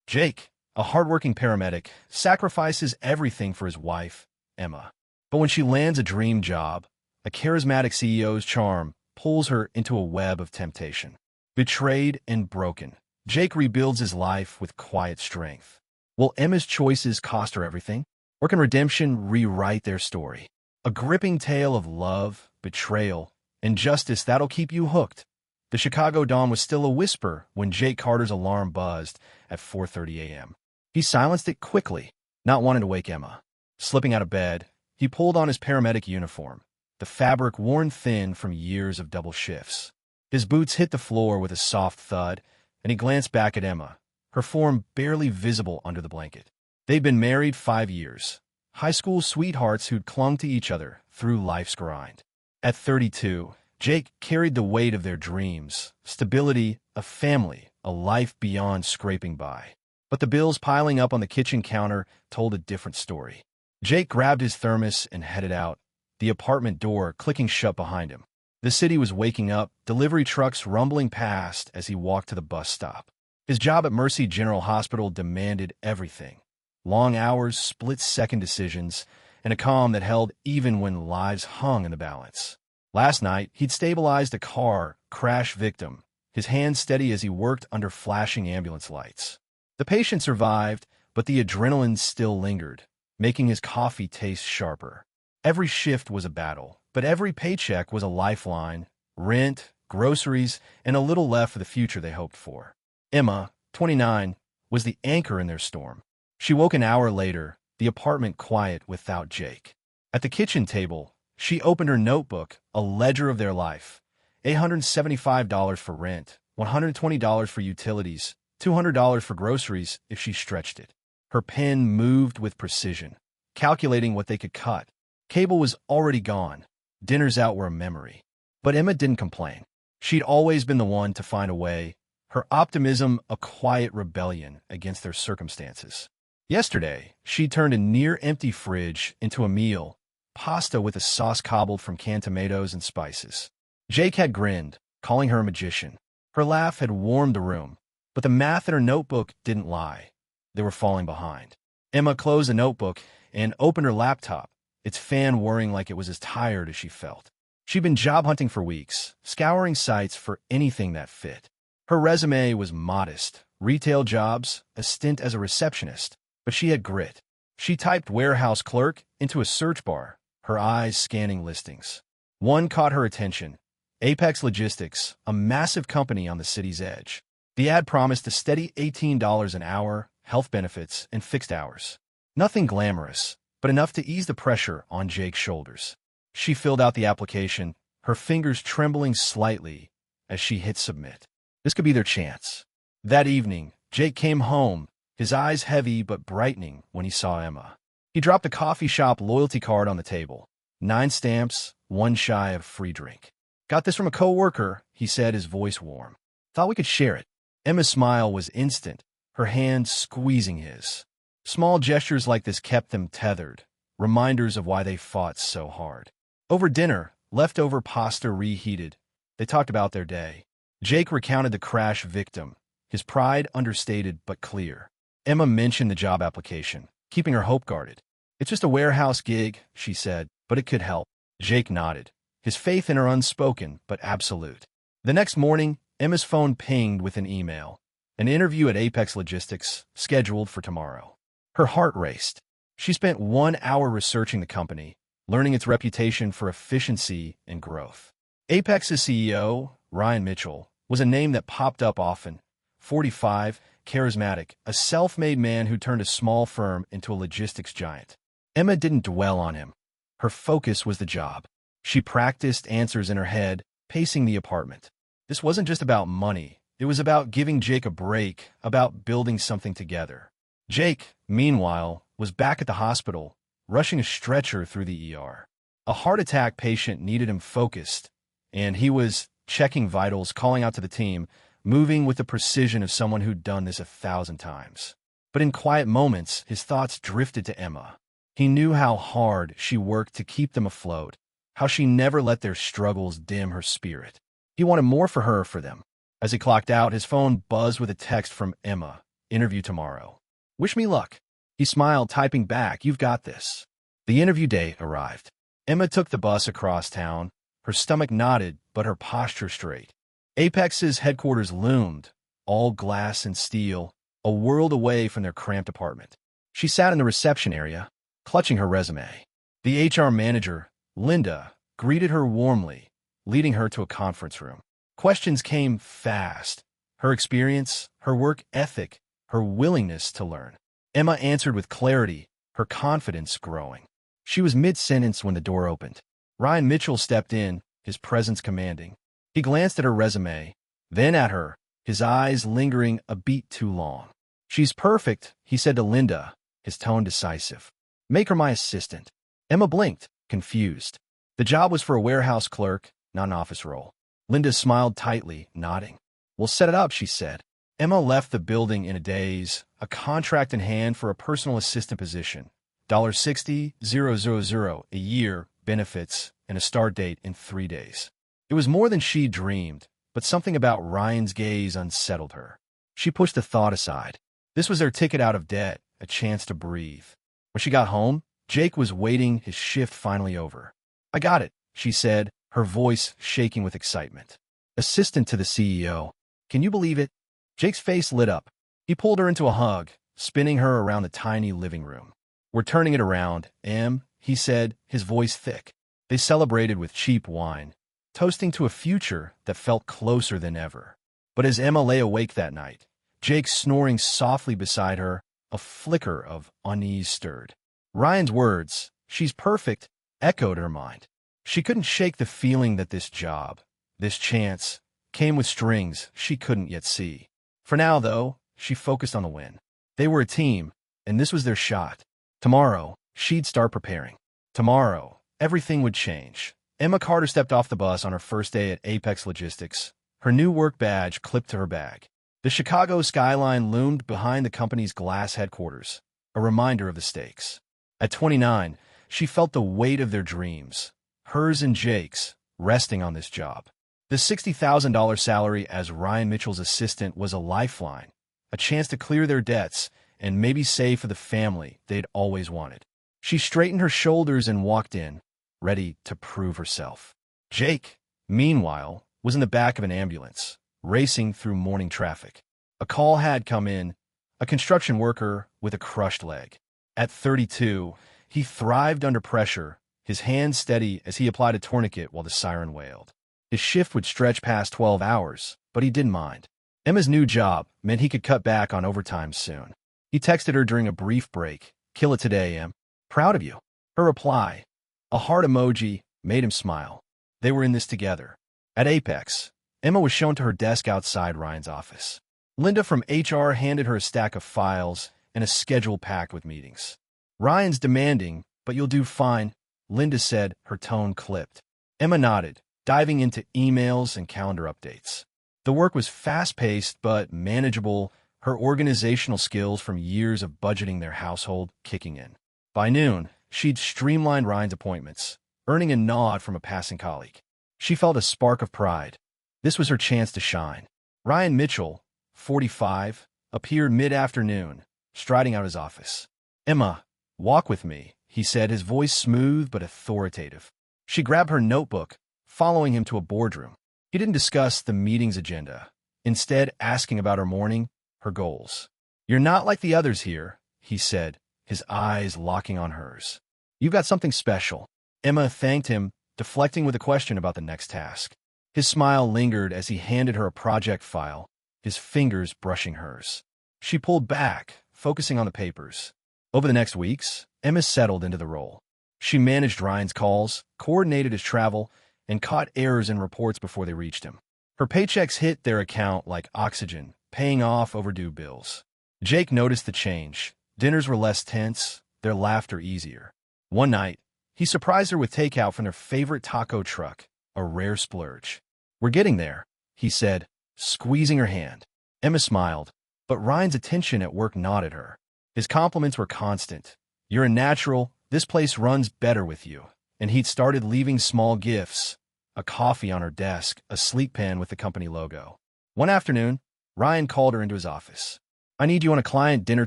Jake, a hardworking paramedic, sacrifices everything for his wife, Emma. But when she lands a dream job, a charismatic CEO's charm pulls her into a web of temptation. Betrayed and broken, Jake rebuilds his life with quiet strength. Will Emma's choices cost her everything? Or can redemption rewrite their story? A gripping tale of love, betrayal, and justice that'll keep you hooked. The Chicago dawn was still a whisper when Jake Carter's alarm buzzed at 4:30 a.m. He silenced it quickly, not wanting to wake Emma. Slipping out of bed, he pulled on his paramedic uniform, the fabric worn thin from years of double shifts. His boots hit the floor with a soft thud, and he glanced back at Emma, her form barely visible under the blanket. They'd been married 5 years, high school sweethearts who'd clung to each other through life's grind. At 32, Jake carried the weight of their dreams, stability, a family, a life beyond scraping by. But the bills piling up on the kitchen counter told a different story. Jake grabbed his thermos and headed out, the apartment door clicking shut behind him. The city was waking up, delivery trucks rumbling past as he walked to the bus stop. His job at Mercy General Hospital demanded everything. Long hours, split-second decisions, and a calm that held even when lives hung in the balance. Last night, he'd stabilized a car crash victim, his hands steady as he worked under flashing ambulance lights. The patient survived, but the adrenaline still lingered, making his coffee taste sharper. Every shift was a battle, but every paycheck was a lifeline, rent, groceries, and a little left for the future they hoped for. Emma, 29, was the anchor in their storm. She woke an hour later, the apartment quiet without Jake. At the kitchen table, she opened her notebook, a ledger of their life. $875 for rent, $120 for utilities, $200 for groceries if she stretched it. Her pen moved with precision, calculating what they could cut. Cable was already gone. Dinners out were a memory. But Emma didn't complain. She'd always been the one to find a way, her optimism a quiet rebellion against their circumstances. Yesterday, she turned a near-empty fridge into a meal, pasta with a sauce cobbled from canned tomatoes and spices. Jake had grinned, calling her a magician. Her laugh had warmed the room, but the math in her notebook didn't lie. They were falling behind. Emma closed the notebook and opened her laptop, its fan whirring like it was as tired as she felt. She'd been job hunting for weeks, scouring sites for anything that fit. Her resume was modest, retail jobs, a stint as a receptionist, but she had grit. She typed warehouse clerk into a search bar, her eyes scanning listings. One caught her attention: Apex Logistics, a massive company on the city's edge. The ad promised a steady $18 an hour, health benefits, and fixed hours. Nothing glamorous, but enough to ease the pressure on Jake's shoulders. She filled out the application, her fingers trembling slightly as she hit submit. This could be their chance. That evening, Jake came home, his eyes heavy but brightening when he saw Emma. He dropped a coffee shop loyalty card on the table. 9 stamps, 1 shy of free drink. "Got this from a coworker," he said, his voice warm. "Thought we could share it." Emma's smile was instant, her hand squeezing his. Small gestures like this kept them tethered, reminders of why they fought so hard. Over dinner, leftover pasta reheated, they talked about their day. Jake recounted the crash victim, his pride understated but clear. Emma mentioned the job application, keeping her hope guarded. "It's just a warehouse gig," she said, "but it could help." Jake nodded, his faith in her unspoken but absolute. The next morning, Emma's phone pinged with an email. An interview at Apex Logistics, scheduled for tomorrow. Her heart raced. She spent 1 hour researching the company, learning its reputation for efficiency and growth. Apex's CEO, Ryan Mitchell, was a name that popped up often. 45, charismatic, a self-made man who turned a small firm into a logistics giant. Emma didn't dwell on him. Her focus was the job. She practiced answers in her head, pacing the apartment. This wasn't just about money. It was about giving Jake a break, about building something together. Jake, meanwhile, was back at the hospital, rushing a stretcher through the ER. A heart attack patient needed him focused, and he was checking vitals, calling out to the team, moving with the precision of someone who'd done this 1,000 times. But in quiet moments, his thoughts drifted to Emma. He knew how hard she worked to keep them afloat, how she never let their struggles dim her spirit. He wanted more for her, for them. As he clocked out, his phone buzzed with a text from Emma, Interview tomorrow. Wish me luck. He smiled, typing back, you've got this. The interview day arrived. Emma took the bus across town. Her stomach knotted, but her posture straight. Apex's headquarters loomed, all glass and steel, a world away from their cramped apartment. She sat in the reception area, clutching her resume. The HR manager, Linda, greeted her warmly, leading her to a conference room. Questions came fast. Her experience, her work ethic, her willingness to learn. Emma answered with clarity, her confidence growing. She was mid-sentence when the door opened. Ryan Mitchell stepped in, his presence commanding. He glanced at her resume, then at her, his eyes lingering a beat too long. She's perfect, he said to Linda, his tone decisive. Make her my assistant. Emma blinked, confused. The job was for a warehouse clerk, not an office role. Linda smiled tightly, nodding. We'll set it up, she said. Emma left the building in a daze, a contract in hand for a personal assistant position. $60,000 a year, benefits, and a start date in 3 days. It was more than she dreamed, but something about Ryan's gaze unsettled her. She pushed the thought aside. This was their ticket out of debt, a chance to breathe. When she got home, Jake was waiting, his shift finally over. I got it, she said, her voice shaking with excitement. Assistant to the CEO. Can you believe it? Jake's face lit up. He pulled her into a hug, spinning her around the tiny living room. We're turning it around, Em, he said, his voice thick. They celebrated with cheap wine, toasting to a future that felt closer than ever. But as Emma lay awake that night, Jake snoring softly beside her, a flicker of unease stirred. Ryan's words, she's perfect, echoed her mind. She couldn't shake the feeling that this job, this chance, came with strings she couldn't yet see. For now, though, she focused on the win. They were a team, and this was their shot. Tomorrow, she'd start preparing. Tomorrow, everything would change. Emma Carter stepped off the bus on her first day at Apex Logistics, her new work badge clipped to her bag. The Chicago skyline loomed behind the company's glass headquarters, a reminder of the stakes. At 29, she felt the weight of their dreams, hers and Jake's, resting on this job. The $60,000 salary as Ryan Mitchell's assistant was a lifeline, a chance to clear their debts and maybe save for the family they'd always wanted. She straightened her shoulders and walked in, ready to prove herself. Jake, meanwhile, was in the back of an ambulance, racing through morning traffic. A call had come in, a construction worker with a crushed leg. At 32, he thrived under pressure, his hands steady as he applied a tourniquet while the siren wailed. His shift would stretch past 12 hours, but he didn't mind. Emma's new job meant he could cut back on overtime soon. He texted her during a brief break, "Kill it today, Em. Proud of you." Her reply, a heart emoji, made him smile. They were in this together. At Apex, Emma was shown to her desk outside Ryan's office. Linda from HR handed her a stack of files and a schedule packed with meetings. Ryan's demanding, but you'll do fine, Linda said, her tone clipped. Emma nodded, diving into emails and calendar updates. The work was fast-paced but manageable, her organizational skills from years of budgeting their household kicking in. By noon, she'd streamlined Ryan's appointments, earning a nod from a passing colleague. She felt a spark of pride. This was her chance to shine. Ryan Mitchell, 45, appeared mid-afternoon, striding out his office. "Emma, walk with me," he said, his voice smooth but authoritative. She grabbed her notebook, following him to a boardroom. He didn't discuss the meeting's agenda, instead asking about her morning, her goals. "You're not like the others here," he said, his eyes locking on hers. "You've got something special." Emma thanked him, deflecting with a question about the next task. His smile lingered as he handed her a project file, his fingers brushing hers. She pulled back, focusing on the papers. Over the next weeks, Emma settled into the role. She managed Ryan's calls, coordinated his travel, and caught errors in reports before they reached him. Her paychecks hit their account like oxygen, paying off overdue bills. Jake noticed the change. Dinners were less tense, their laughter easier. One night, he surprised her with takeout from their favorite taco truck, a rare splurge. "We're getting there," he said, squeezing her hand. Emma smiled, but Ryan's attention at work gnawed her. His compliments were constant. "You're a natural, this place runs better with you." And he'd started leaving small gifts, a coffee on her desk, a sleep pen with the company logo. One afternoon, Ryan called her into his office. I need you on a client dinner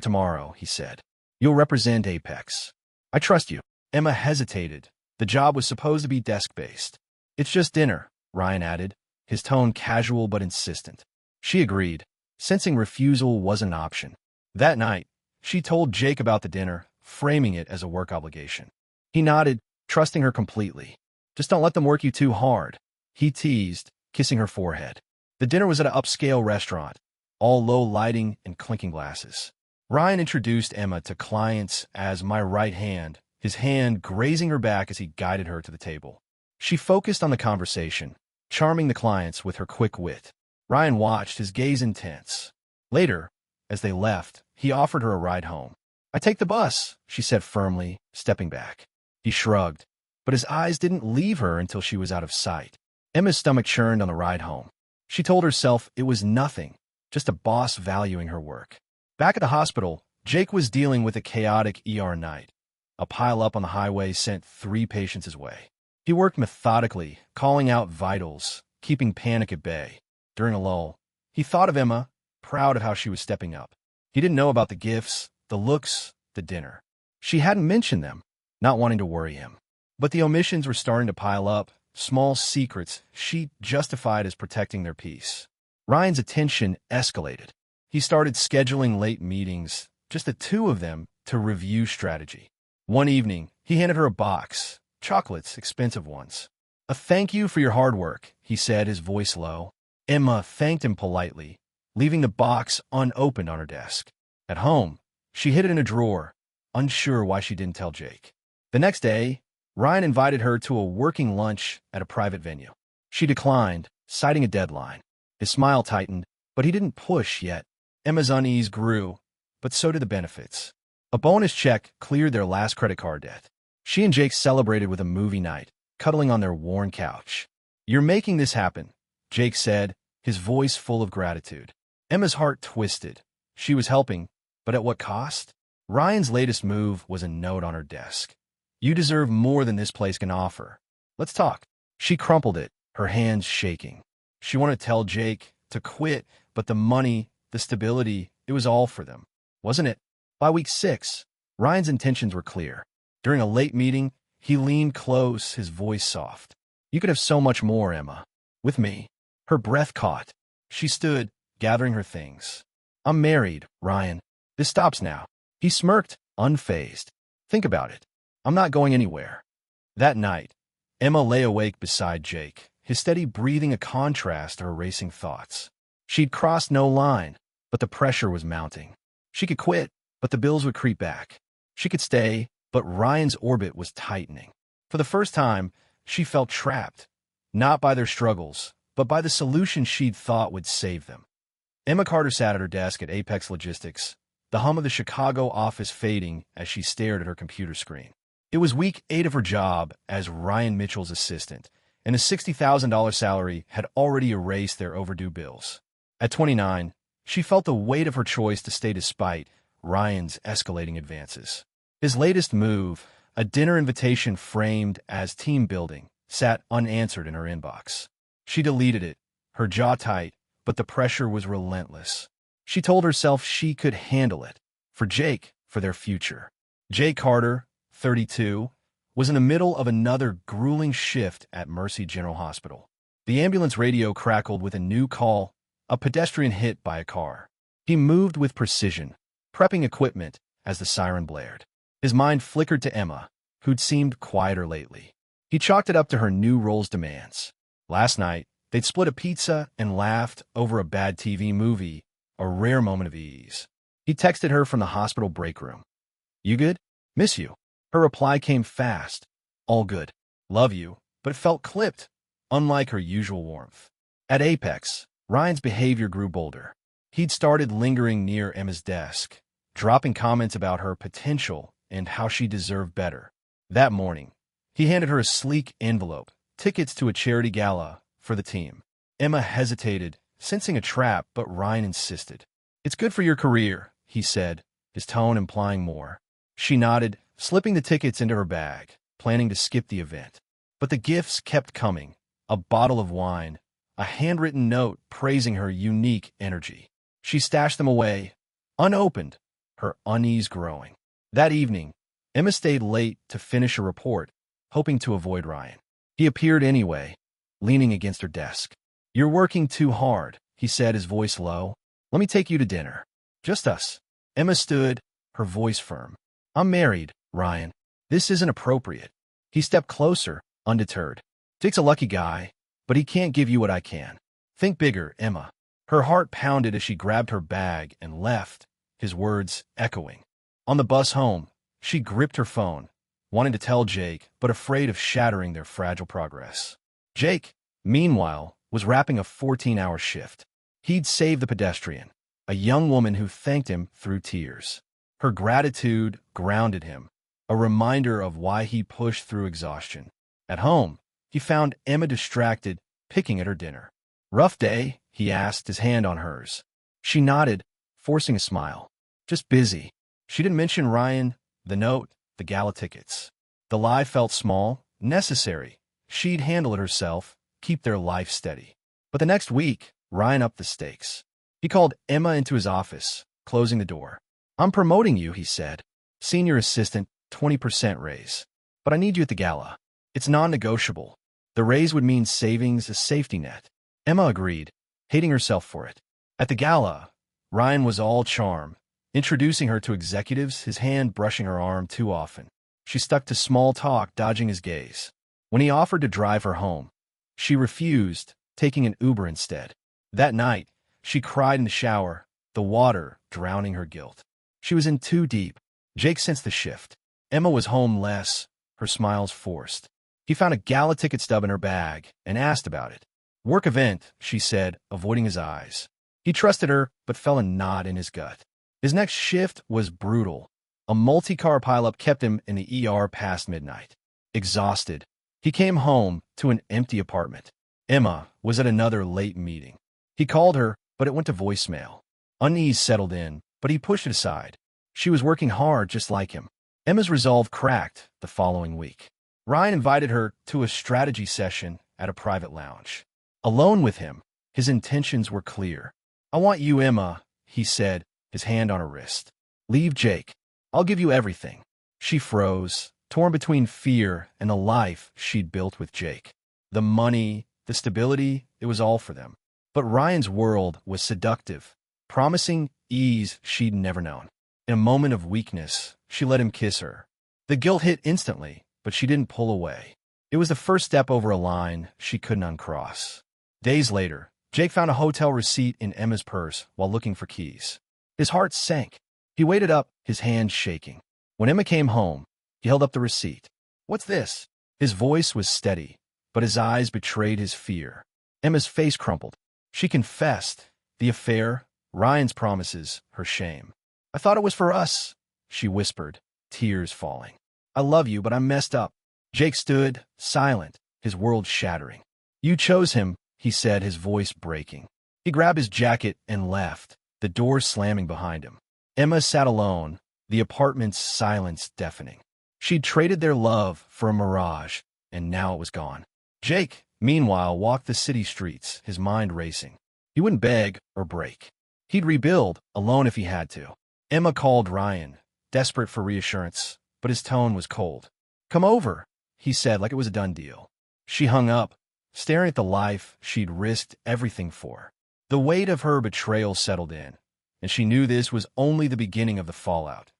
tomorrow, he said. You'll represent Apex. I trust you. Emma hesitated. The job was supposed to be desk-based. It's just dinner, Ryan added, his tone casual but insistent. She agreed, sensing refusal was an option. That night, she told Jake about the dinner, framing it as a work obligation. He nodded, trusting her completely. Just don't let them work you too hard, he teased, kissing her forehead. The dinner was at an upscale restaurant, all low lighting and clinking glasses. Ryan introduced Emma to clients as my right hand, his hand grazing her back as he guided her to the table. She focused on the conversation, charming the clients with her quick wit. Ryan watched, his gaze intense. Later, as they left, he offered her a ride home. I take the bus, she said firmly, stepping back. He shrugged, but his eyes didn't leave her until she was out of sight. Emma's stomach churned on the ride home. She told herself it was nothing, just a boss valuing her work. Back at the hospital, Jake was dealing with a chaotic ER night. A pile-up on the highway sent 3 patients his way. He worked methodically, calling out vitals, keeping panic at bay. During a lull, he thought of Emma, proud of how she was stepping up. He didn't know about the gifts, the looks, the dinner. She hadn't mentioned them, not wanting to worry him. But the omissions were starting to pile up, small secrets she justified as protecting their peace. Ryan's attention escalated. He started scheduling late meetings, just the 2 of them, to review strategy. One evening, he handed her a box, chocolates, expensive ones. A thank you for your hard work, he said, his voice low. Emma thanked him politely, leaving the box unopened on her desk. At home, she hid it in a drawer, unsure why she didn't tell Jake. The next day, Ryan invited her to a working lunch at a private venue. She declined, citing a deadline. His smile tightened, but he didn't push yet. Emma's unease grew, but so did the benefits. A bonus check cleared their last credit card debt. She and Jake celebrated with a movie night, cuddling on their worn couch. You're making this happen, Jake said, his voice full of gratitude. Emma's heart twisted. She was helping, but at what cost? Ryan's latest move was a note on her desk. You deserve more than this place can offer. Let's talk. She crumpled it, her hands shaking. She wanted to tell Jake to quit, but the money, the stability, it was all for them, wasn't it? By week 6, Ryan's intentions were clear. During a late meeting, he leaned close, his voice soft. You could have so much more, Emma. With me. Her breath caught. She stood, gathering her things. I'm married, Ryan. This stops now. He smirked, unfazed. Think about it. I'm not going anywhere. That night, Emma lay awake beside Jake, his steady breathing a contrast to her racing thoughts. She'd crossed no line, but the pressure was mounting. She could quit, but the bills would creep back. She could stay, but Ryan's orbit was tightening. For the first time, she felt trapped, not by their struggles, but by the solution she'd thought would save them. Emma Carter sat at her desk at Apex Logistics, the hum of the Chicago office fading as she stared at her computer screen. It was week 8 of her job as Ryan Mitchell's assistant, and a $60,000 salary had already erased their overdue bills. At 29, she felt the weight of her choice to stay despite Ryan's escalating advances. His latest move, a dinner invitation framed as team building, sat unanswered in her inbox. She deleted it, her jaw tight, but the pressure was relentless. She told herself she could handle it. For Jake, for their future. Jake Carter, 32, was in the middle of another grueling shift at Mercy General Hospital. The ambulance radio crackled with a new call, a pedestrian hit by a car. He moved with precision, prepping equipment as the siren blared. His mind flickered to Emma, who'd seemed quieter lately. He chalked it up to her new role's demands. Last night, they'd split a pizza and laughed over a bad TV movie, a rare moment of ease. He texted her from the hospital break room. You good? Miss you. Her reply came fast. All good. Love you, but it felt clipped, unlike her usual warmth. At Apex, Ryan's behavior grew bolder. He'd started lingering near Emma's desk, dropping comments about her potential and how she deserved better. That morning, he handed her a sleek envelope, tickets to a charity gala for the team. Emma hesitated, sensing a trap, but Ryan insisted. It's good for your career, he said, his tone implying more. She nodded, slipping the tickets into her bag, planning to skip the event. But the gifts kept coming, a bottle of wine, a handwritten note praising her unique energy. She stashed them away, unopened, her unease growing. That evening, Emma stayed late to finish a report, hoping to avoid Ryan. He appeared anyway, leaning against her desk. "You're working too hard," he said, his voice low. "Let me take you to dinner. Just us." Emma stood, her voice firm. "I'm married, Ryan. This isn't appropriate." He stepped closer, undeterred. "Jake's a lucky guy, but he can't give you what I can. Think bigger, Emma." Her heart pounded as she grabbed her bag and left, his words echoing. On the bus home, she gripped her phone, wanting to tell Jake, but afraid of shattering their fragile progress. Jake, meanwhile, was wrapping a 14-hour shift. He'd saved the pedestrian, a young woman who thanked him through tears. Her gratitude grounded him, a reminder of why he pushed through exhaustion. At home, he found Emma distracted, picking at her dinner. "Rough day?" he asked, his hand on hers. She nodded, forcing a smile. "Just busy." She didn't mention Ryan, the note, the gala tickets. The lie felt small, necessary. She'd handle it herself, keep their life steady. But the next week, Ryan upped the stakes. He called Emma into his office, closing the door. "I'm promoting you," he said. "Senior assistant, 20% raise. But I need you at the gala. It's non-negotiable." The raise would mean savings, a safety net. Emma agreed, hating herself for it. At the gala, Ryan was all charm, introducing her to executives, his hand brushing her arm too often. She stuck to small talk, dodging his gaze. When he offered to drive her home, she refused, taking an Uber instead. That night, she cried in the shower, the water drowning her guilt. She was in too deep. Jake sensed the shift. Emma was home less, her smiles forced. He found a gala ticket stub in her bag and asked about it. "Work event," she said, avoiding his eyes. He trusted her, but felt a knot in his gut. His next shift was brutal. A multi-car pileup kept him in the ER past midnight. Exhausted, he came home to an empty apartment. Emma was at another late meeting. He called her, but it went to voicemail. Unease settled in, but he pushed it aside. She was working hard just like him. Emma's resolve cracked the following week. Ryan invited her to a strategy session at a private lounge. Alone with him, his intentions were clear. "I want you, Emma," he said, his hand on her wrist. "Leave Jake. I'll give you everything." She froze, torn between fear and the life she'd built with Jake. The money, the stability, it was all for them. But Ryan's world was seductive, promising ease she'd never known. In a moment of weakness, she let him kiss her. The guilt hit instantly, but she didn't pull away. It was the first step over a line she couldn't uncross. Days later, Jake found a hotel receipt in Emma's purse while looking for keys. His heart sank. He waited up, his hands shaking. When Emma came home, he held up the receipt. "What's this?" His voice was steady, but his eyes betrayed his fear. Emma's face crumpled. She confessed. The affair, Ryan's promises, her shame. "I thought it was for us," she whispered, tears falling. "I love you, but I'm messed up." Jake stood, silent, his world shattering. "You chose him," he said, his voice breaking. He grabbed his jacket and left, the door slamming behind him. Emma sat alone, the apartment's silence deafening. She'd traded their love for a mirage, and now it was gone. Jake, meanwhile, walked the city streets, his mind racing. He wouldn't beg or break. He'd rebuild, alone if he had to. Emma called Ryan, desperate for reassurance, but his tone was cold. "Come over," he said, like it was a done deal. She hung up, staring at the life she'd risked everything for. The weight of her betrayal settled in, and she knew this was only the beginning of the fallout.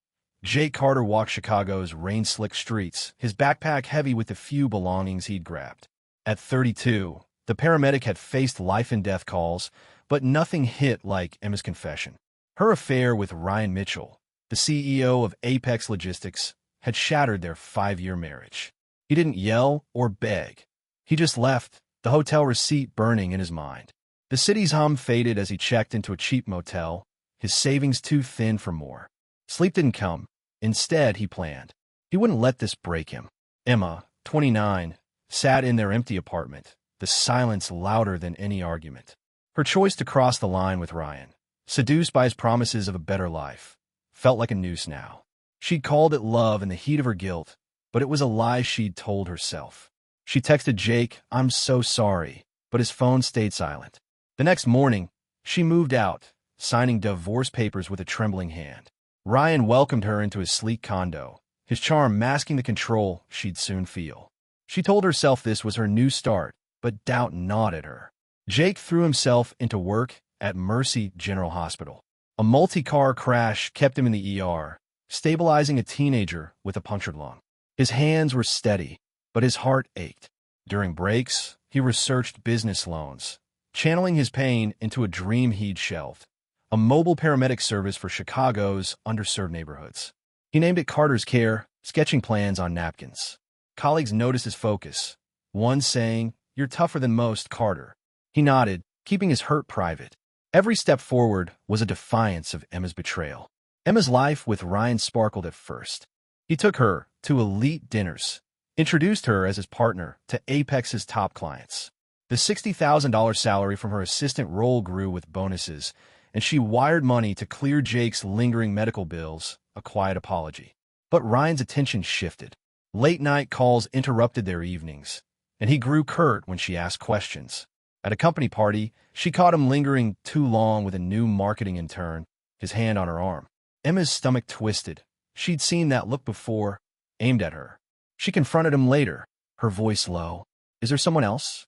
Jake Carter walked Chicago's rain-slicked streets, his backpack heavy with the few belongings he'd grabbed. At 32, the paramedic had faced life-and-death calls, but nothing hit like Emma's confession. Her affair with Ryan Mitchell, the CEO of Apex Logistics, had shattered their 5-year marriage. He didn't yell or beg. He just left, the hotel receipt burning in his mind. The city's hum faded as he checked into a cheap motel, his savings too thin for more. Sleep didn't come. Instead, he planned. He wouldn't let this break him. Emma, 29, sat in their empty apartment, the silence louder than any argument. Her choice to cross the line with Ryan, seduced by his promises of a better life, felt like a noose now. She'd called it love in the heat of her guilt, but it was a lie she'd told herself. She texted Jake, "I'm so sorry," but his phone stayed silent. The next morning, she moved out, signing divorce papers with a trembling hand. Ryan welcomed her into his sleek condo, his charm masking the control she'd soon feel. She told herself this was her new start, but doubt gnawed at her. Jake threw himself into work at Mercy General Hospital. A multi-car crash kept him in the ER, stabilizing a teenager with a punctured lung. His hands were steady, but his heart ached. During breaks, he researched business loans, channeling his pain into a dream he'd shelved, a mobile paramedic service for Chicago's underserved neighborhoods. He named it Carter's Care, sketching plans on napkins. Colleagues noticed his focus, one saying, "You're tougher than most, Carter." He nodded, keeping his hurt private. Every step forward was a defiance of Emma's betrayal. Emma's life with Ryan sparkled at first. He took her to elite dinners, introduced her as his partner to Apex's top clients. The $60,000 salary from her assistant role grew with bonuses, and she wired money to clear Jake's lingering medical bills, a quiet apology. But Ryan's attention shifted. Late-night calls interrupted their evenings, and he grew curt when she asked questions. At a company party, she caught him lingering too long with a new marketing intern, his hand on her arm. Emma's stomach twisted. She'd seen that look before, aimed at her. She confronted him later, her voice low. "Is there someone else?"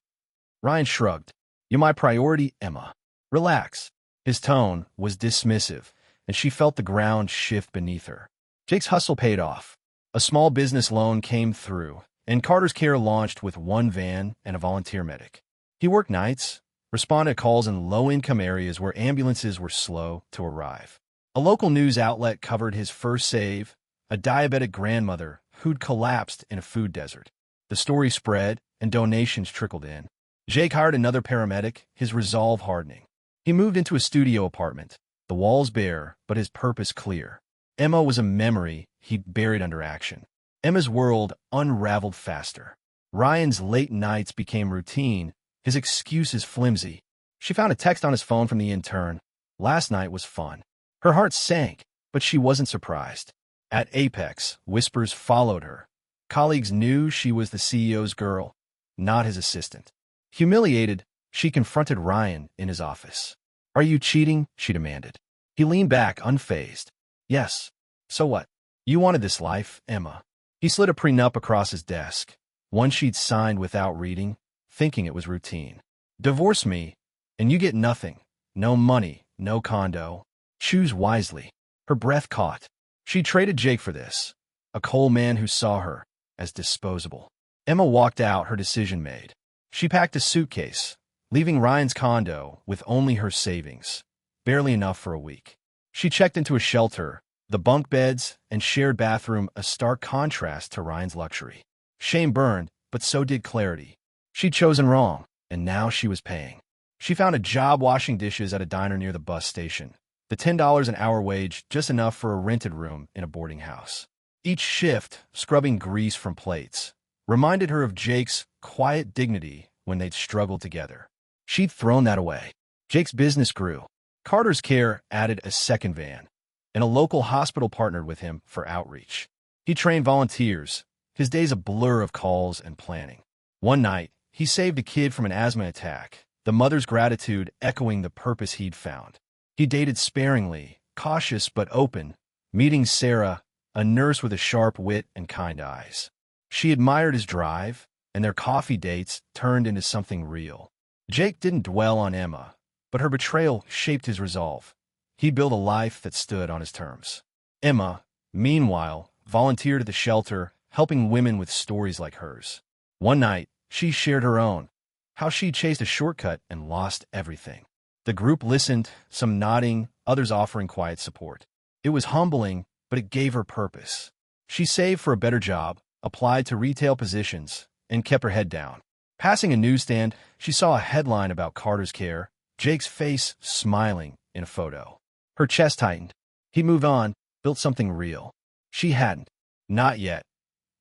Ryan shrugged. "You're my priority, Emma. Relax." His tone was dismissive, and she felt the ground shift beneath her. Jake's hustle paid off. A small business loan came through, and Carter's Care launched with one van and a volunteer medic. He worked nights, responded to calls in low-income areas where ambulances were slow to arrive. A local news outlet covered his first save, a diabetic grandmother who'd collapsed in a food desert. The story spread, and donations trickled in. Jake hired another paramedic, his resolve hardening. He moved into a studio apartment, the walls bare, but his purpose clear. Emma was a memory he'd buried under action. Emma's world unraveled faster. Ryan's late nights became routine, his excuses flimsy. She found a text on his phone from the intern. "Last night was fun." Her heart sank, but she wasn't surprised. At Apex, whispers followed her. Colleagues knew she was the CEO's girl, not his assistant. Humiliated, she confronted Ryan in his office. "Are you cheating?" she demanded. He leaned back, unfazed. "Yes. So what? You wanted this life, Emma." He slid a prenup across his desk, one she'd signed without reading, thinking it was routine. "Divorce me, and you get nothing. No money, no condo. Choose wisely." Her breath caught. She traded Jake for this, a cold man who saw her as disposable. Emma walked out, her decision made. She packed a suitcase, leaving Ryan's condo with only her savings, barely enough for a week. She checked into a shelter, the bunk beds and shared bathroom a stark contrast to Ryan's luxury. Shame burned, but so did clarity. She'd chosen wrong, and now she was paying. She found a job washing dishes at a diner near the bus station. The $10 an hour wage, just enough for a rented room in a boarding house. Each shift, scrubbing grease from plates, reminded her of Jake's quiet dignity when they'd struggled together. She'd thrown that away. Jake's business grew. Carter's Care added a second van, and a local hospital partnered with him for outreach. He trained volunteers, his days a blur of calls and planning. One night, he saved a kid from an asthma attack, the mother's gratitude echoing the purpose he'd found. He dated sparingly, cautious but open, meeting Sarah, a nurse with a sharp wit and kind eyes. She admired his drive, and their coffee dates turned into something real. Jake didn't dwell on Emma, but her betrayal shaped his resolve. He'd build a life that stood on his terms. Emma, meanwhile, volunteered at the shelter, helping women with stories like hers. One night, she shared her own, how she chased a shortcut and lost everything. The group listened, some nodding, others offering quiet support. It was humbling, but it gave her purpose. She saved for a better job, applied to retail positions, and kept her head down. Passing a newsstand, she saw a headline about Carter's Care, Jake's face smiling in a photo. Her chest tightened. He moved on, built something real. She hadn't. Not yet.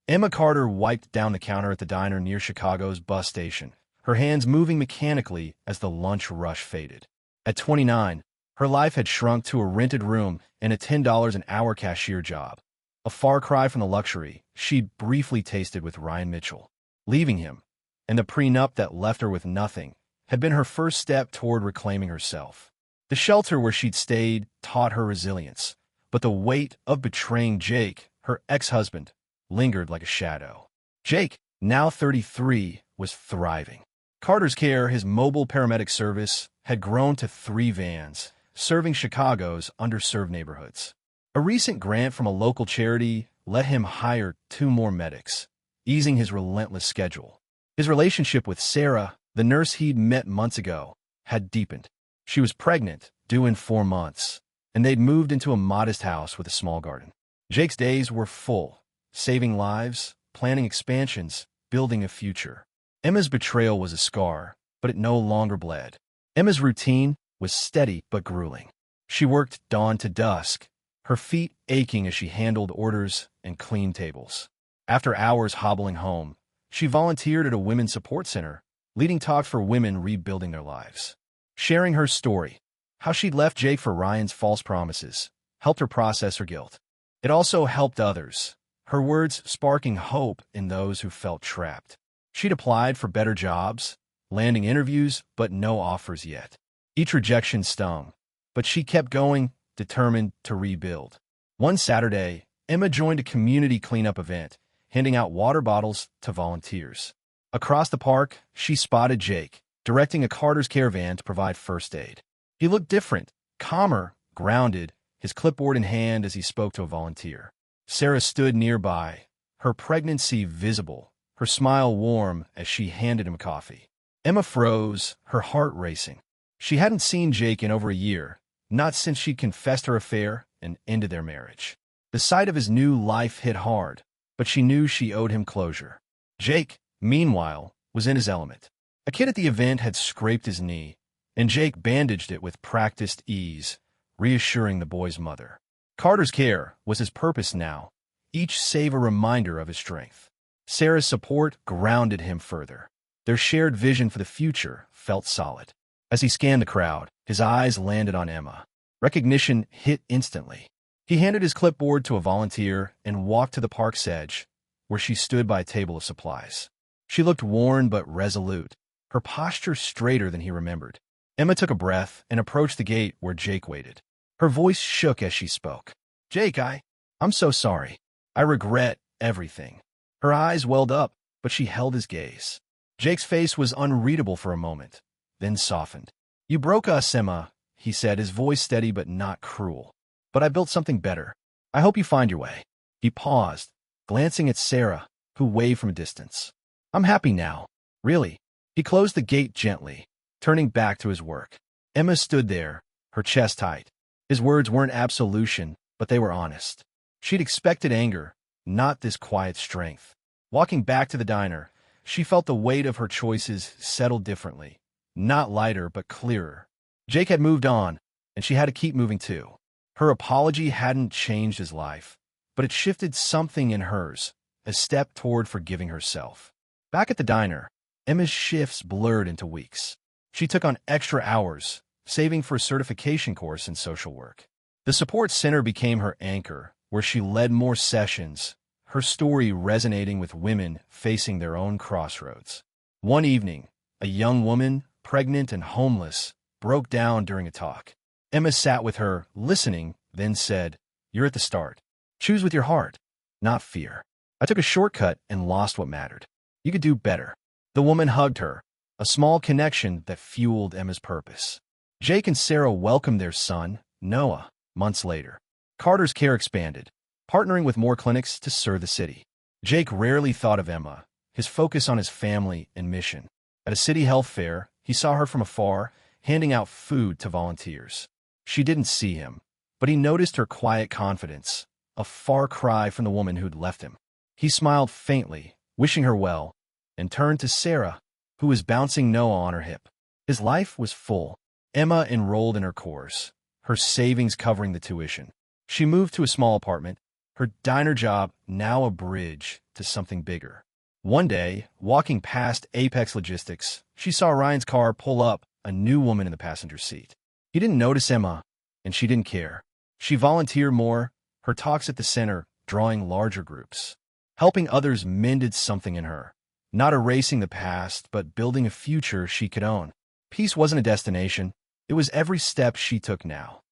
Emma Carter wiped down the counter at the diner near Chicago's bus station, her hands moving mechanically as the lunch rush faded. At 29, her life had shrunk to a rented room and a $10 an hour cashier job, a far cry from the luxury she'd briefly tasted with Ryan Mitchell. Leaving him, and the prenup that left her with nothing, had been her first step toward reclaiming herself. The shelter where she'd stayed taught her resilience, but the weight of betraying Jake, her ex-husband, lingered like a shadow. Jake, now 33, was thriving. Carter's Care, his mobile paramedic service, had grown to 3 vans, serving Chicago's underserved neighborhoods. A recent grant from a local charity let him hire 2 more medics, easing his relentless schedule. His relationship with Sarah, the nurse he'd met months ago, had deepened. She was pregnant, due in 4 months, and they'd moved into a modest house with a small garden. Jake's days were full, saving lives, planning expansions, building a future. Emma's betrayal was a scar, but it no longer bled. Emma's routine was steady but grueling. She worked dawn to dusk, her feet aching as she handled orders and cleaned tables. After hours hobbling home, she volunteered at a women's support center, leading talks for women rebuilding their lives. Sharing her story, how she'd left Jake for Ryan's false promises, helped her process her guilt. It also helped others, her words sparking hope in those who felt trapped. She'd applied for better jobs, landing interviews, but no offers yet. Each rejection stung, but she kept going, determined to rebuild. One Saturday, Emma joined a community cleanup event, handing out water bottles to volunteers. Across the park, she spotted Jake, directing a Carter's Care van to provide first aid. He looked different, calmer, grounded, his clipboard in hand as he spoke to a volunteer. Sarah stood nearby, her pregnancy visible, her smile warm as she handed him coffee. Emma froze, her heart racing. She hadn't seen Jake in over a year, not since she'd confessed her affair and ended their marriage. The sight of his new life hit hard, but she knew she owed him closure. Jake, meanwhile, was in his element. A kid at the event had scraped his knee, and Jake bandaged it with practiced ease, reassuring the boy's mother. Carter's Care was his purpose now, each save a reminder of his strength. Sarah's support grounded him further. Their shared vision for the future felt solid. As he scanned the crowd, his eyes landed on Emma. Recognition hit instantly. He handed his clipboard to a volunteer and walked to the park's edge, where she stood by a table of supplies. She looked worn but resolute, her posture straighter than he remembered. Emma took a breath and approached the gate where Jake waited. Her voice shook as she spoke. "Jake, I'm so sorry. I regret everything." Her eyes welled up, but she held his gaze. Jake's face was unreadable for a moment, then softened. "You broke us, Emma," he said, his voice steady but not cruel. "But I built something better. I hope you find your way." He paused, glancing at Sarah, who waved from a distance. "I'm happy now. Really." He closed the gate gently, turning back to his work. Emma stood there, her chest tight. His words weren't absolution, but they were honest. She'd expected anger, not this quiet strength. Walking back to the diner, she felt the weight of her choices settle differently. Not lighter, but clearer. Jake had moved on, and she had to keep moving too. Her apology hadn't changed his life, but it shifted something in hers, a step toward forgiving herself. Back at the diner, Emma's shifts blurred into weeks. She took on extra hours, saving for a certification course in social work. The support center became her anchor, where she led more sessions, her story resonating with women facing their own crossroads. One evening, a young woman, pregnant and homeless, broke down during a talk. Emma sat with her, listening, then said, "You're at the start. Choose with your heart, not fear. I took a shortcut and lost what mattered. You could do better." The woman hugged her, a small connection that fueled Emma's purpose. Jake and Sarah welcomed their son, Noah, months later. Carter's Care expanded, partnering with more clinics to serve the city. Jake rarely thought of Emma, his focus on his family and mission. At a city health fair, he saw her from afar, handing out food to volunteers. She didn't see him, but he noticed her quiet confidence, a far cry from the woman who'd left him. He smiled faintly, wishing her well, and turned to Sarah, who was bouncing Noah on her hip. His life was full. Emma enrolled in her course, her savings covering the tuition. She moved to a small apartment, her diner job now a bridge to something bigger. One day, walking past Apex Logistics, she saw Ryan's car pull up, a new woman in the passenger seat. He didn't notice Emma, and she didn't care. She volunteered more, her talks at the center drawing larger groups. Helping others mended something in her, not erasing the past, but building a future she could own. Peace wasn't a destination, It was every step she took now.